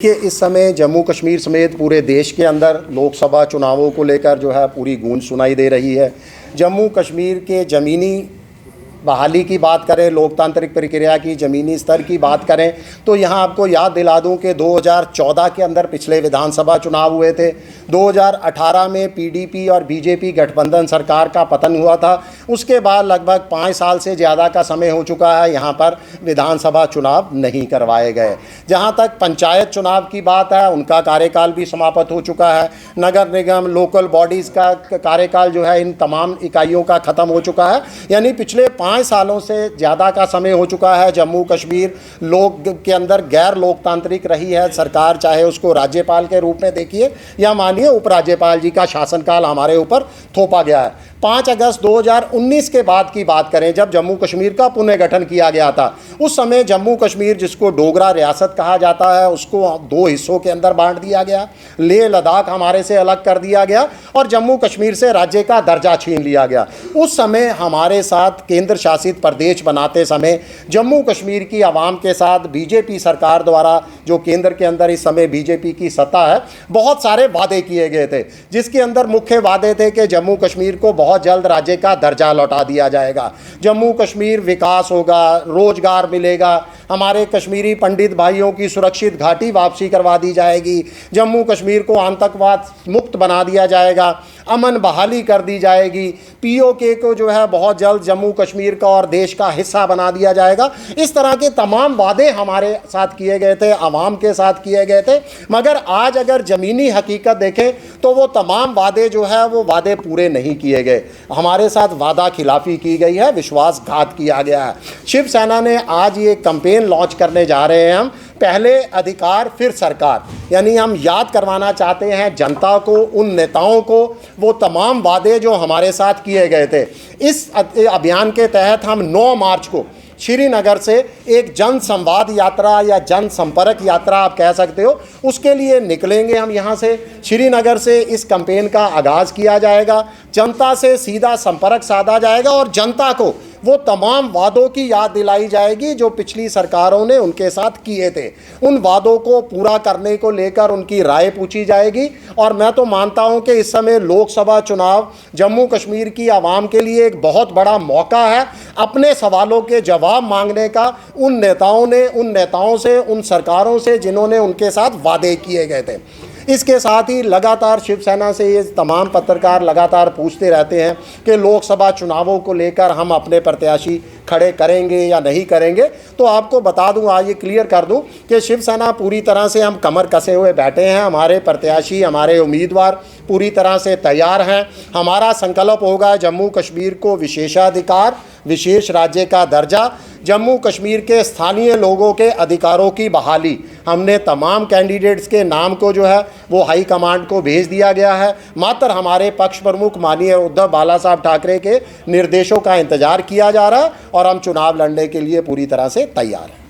कि इस समय जम्मू कश्मीर समेत पूरे देश के अंदर लोकसभा चुनावों को लेकर जो है पूरी गूंज सुनाई दे रही है। जम्मू कश्मीर के ज़मीनी बहाली की बात करें, लोकतांत्रिक प्रक्रिया की ज़मीनी स्तर की बात करें तो यहाँ आपको याद दिला दूं कि 2014 के अंदर पिछले विधानसभा चुनाव हुए थे। 2018 में पीडीपी और बीजेपी गठबंधन सरकार का पतन हुआ था। उसके बाद लगभग 5 साल से ज़्यादा का समय हो चुका है, यहाँ पर विधानसभा चुनाव नहीं करवाए गए। जहाँ तक पंचायत चुनाव की बात है, उनका कार्यकाल भी समाप्त हो चुका है। नगर निगम, लोकल बॉडीज़ का कार्यकाल जो है इन तमाम इकाइयों का ख़त्म हो चुका है। यानी पिछले 5 सालों से ज़्यादा का समय हो चुका है। जम्मू कश्मीर लोग के अंदर गैर लोकतांत्रिक रही है सरकार, चाहे उसको राज्यपाल के रूप में देखिए या मानिए उपराज्यपाल जी का शासनकाल हमारे ऊपर थोपा गया है। 5 अगस्त 2019 के बाद की बात करें, जब जम्मू कश्मीर का पुनर्गठन किया गया था, उस समय जम्मू कश्मीर जिसको डोगरा रियासत कहा जाता है उसको 2 हिस्सों के अंदर बांट दिया गया। लेह लद्दाख हमारे से अलग कर दिया गया और जम्मू कश्मीर से राज्य का दर्जा छीन लिया गया। उस समय हमारे साथ केंद्र शासित प्रदेश बनाते समय जम्मू कश्मीर की आवाम के साथ बीजेपी सरकार द्वारा, जो केंद्र के अंदर इस समय बीजेपी की सत्ता है, बहुत सारे वादे किए गए थे, जिसके अंदर मुख्य वादे थे कि जम्मू कश्मीर को बहुत जल्द राज्य का दर्जा लौटा दिया जाएगा, जम्मू कश्मीर विकास होगा, रोजगार मिलेगा, हमारे कश्मीरी पंडित भाइयों की सुरक्षित घाटी वापसी करवा दी जाएगी, जम्मू कश्मीर को आतंकवाद मुक्त बना दिया जाएगा, अमन बहाली कर दी जाएगी, पीओके को जो है बहुत जल्द जम्मू कश्मीर का और देश का हिस्सा बना दिया जाएगा। इस तरह के तमाम वादे हमारे साथ किए गए थे, आवाम के साथ किए गए थे। मगर आज अगर ज़मीनी हकीकत देखें तो वो तमाम वादे जो है वो वादे पूरे नहीं किए गए। हमारे साथ वादा खिलाफ़ी की गई है, विश्वासघात किया गया है। शिवसेना ने आज ये कैंपेन लॉन्च करने जा रहे हैं हम, पहले अधिकार फिर सरकार। यानी हम याद करवाना चाहते हैं जनता को, उन नेताओं को, वो तमाम वादे जो हमारे साथ किए गए थे। इस अभियान के तहत हम 9 मार्च को श्रीनगर से एक जन संवाद यात्रा या जन संपर्क यात्रा आप कह सकते हो, उसके लिए निकलेंगे हम। यहाँ से श्रीनगर से इस कैंपेन का आगाज़ किया जाएगा, जनता से सीधा संपर्क साधा जाएगा और जनता को वो तमाम वादों की याद दिलाई जाएगी जो पिछली सरकारों ने उनके साथ किए थे। उन वादों को पूरा करने को लेकर उनकी राय पूछी जाएगी। और मैं तो मानता हूं कि इस समय लोकसभा चुनाव जम्मू कश्मीर की आवाम के लिए एक बहुत बड़ा मौका है अपने सवालों के जवाब मांगने का, उन नेताओं से, उन सरकारों से जिन्होंने उनके साथ वादे किए गए थे। इसके साथ ही लगातार शिवसेना से ये तमाम पत्रकार लगातार पूछते रहते हैं कि लोकसभा चुनावों को लेकर हम अपने प्रत्याशी खड़े करेंगे या नहीं करेंगे। तो आपको बता दूं, आज ये क्लियर कर दूं कि शिवसेना पूरी तरह से हम कमर कसे हुए बैठे हैं। हमारे प्रत्याशी, हमारे उम्मीदवार पूरी तरह से तैयार हैं। हमारा संकल्प होगा जम्मू कश्मीर को विशेषाधिकार, विशेष राज्य का दर्जा, जम्मू कश्मीर के स्थानीय लोगों के अधिकारों की बहाली। हमने तमाम कैंडिडेट्स के नाम को जो है वो हाई कमांड को भेज दिया गया है। मात्र हमारे पक्ष प्रमुख माननीय उद्धव बाला साहब ठाकरे के निर्देशों का इंतजार किया जा रहा है और हम चुनाव लड़ने के लिए पूरी तरह से तैयार हैं।